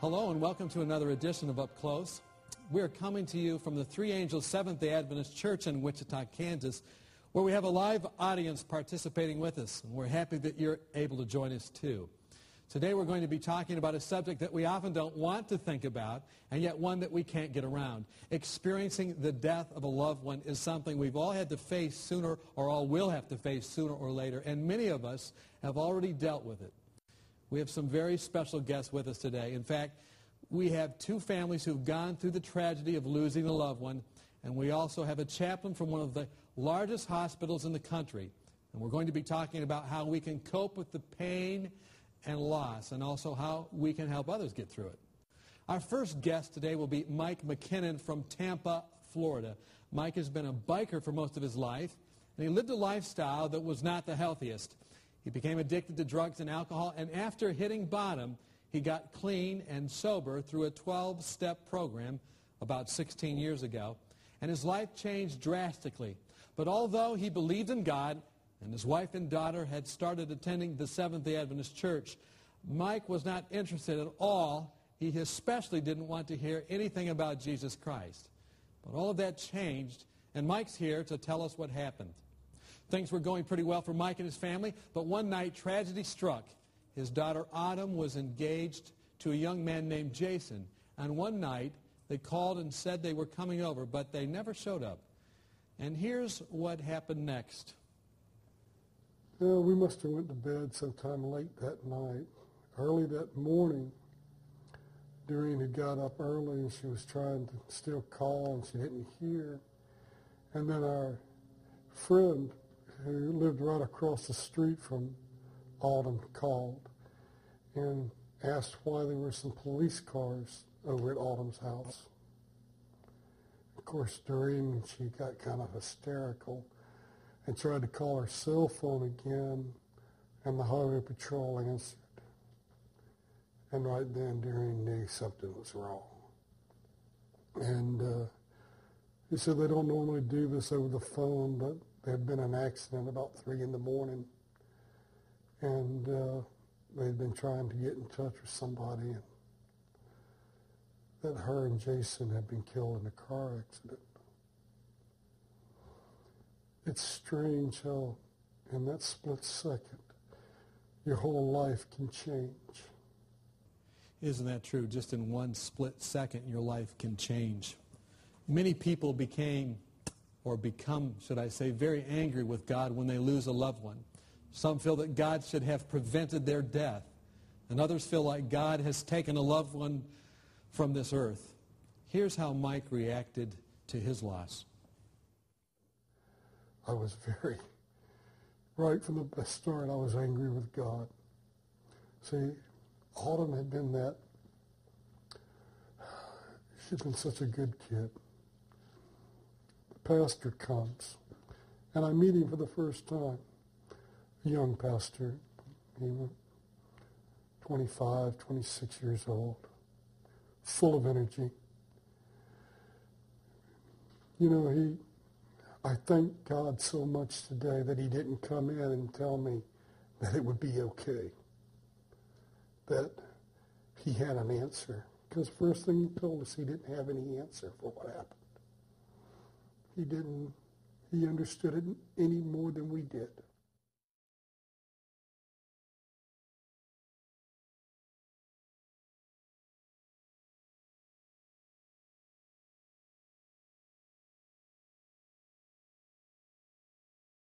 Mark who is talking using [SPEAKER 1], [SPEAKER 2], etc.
[SPEAKER 1] Hello and welcome to another edition of Up Close. We're coming to you from the Three Angels Seventh-day Adventist Church in Wichita, Kansas, where we have a live audience participating with us, and we're happy that you're able to join us too. Today we're going to be talking about a subject that we often don't want to think about, and yet one that we can't get around. Experiencing the death of a loved one is something we've all had to face sooner, or all will have to face sooner or later, and many of us have already dealt with it. We have some very special guests with us today. In fact, we have two families who've gone through the tragedy of losing a loved one, and we also have a chaplain from one of the largest hospitals in the country. And we're going to be talking about how we can cope with the pain and loss, and also how we can help others get through it. Our first guest today will be Mike McKinnon from Tampa, Florida. Mike has been a biker for most of his life, and he lived a lifestyle that was not the healthiest. He became addicted to drugs and alcohol, and after hitting bottom, he got clean and sober through a 12-step program about 16 years ago, and his life changed drastically. But although he believed in God, and his wife and daughter had started attending the Seventh-day Adventist Church, Mike was not interested at all. He especially didn't want to hear anything about Jesus Christ. But all of that changed, and Mike's here to tell us what happened. Things were going pretty well for Mike and his family, but one night tragedy struck. His daughter Autumn was engaged to a young man named Jason, and one night they called and said they were coming over, but they never showed up. And here's what happened next.
[SPEAKER 2] We must have went to bed sometime late that night. Early that morning, Doreen had got up early and she was trying to still call and she didn't hear. And then our friend who lived right across the street from Autumn called and asked why there were some police cars over at Autumn's house. Of course, Doreen, she got kind of hysterical and tried to call her cell phone again, and the highway patrol answered. And right then, Doreen knew something was wrong. And he said they don't normally do this over the phone, but there had been an accident about 3 in the morning, and they'd been trying to get in touch with somebody, and that her and Jason had been killed in a car accident. It's strange how, in that split second, your whole life can change.
[SPEAKER 1] Isn't that true? Just in one split second, your life can change. Many people become, should I say, very angry with God when they lose a loved one. Some feel that God should have prevented their death, and others feel like God has taken a loved one from this earth. Here's how Mike reacted to his loss.
[SPEAKER 2] I was right from the start, I was angry with God. See, Autumn had been she'd been such a good kid. The pastor comes, and I meet him for the first time. A young pastor, he was 25, 26 years old, full of energy. You know, I thank God so much today that he didn't come in and tell me that it would be okay, that he had an answer. Because first thing he told us, he didn't have any answer for what happened. He understood it any more than we did.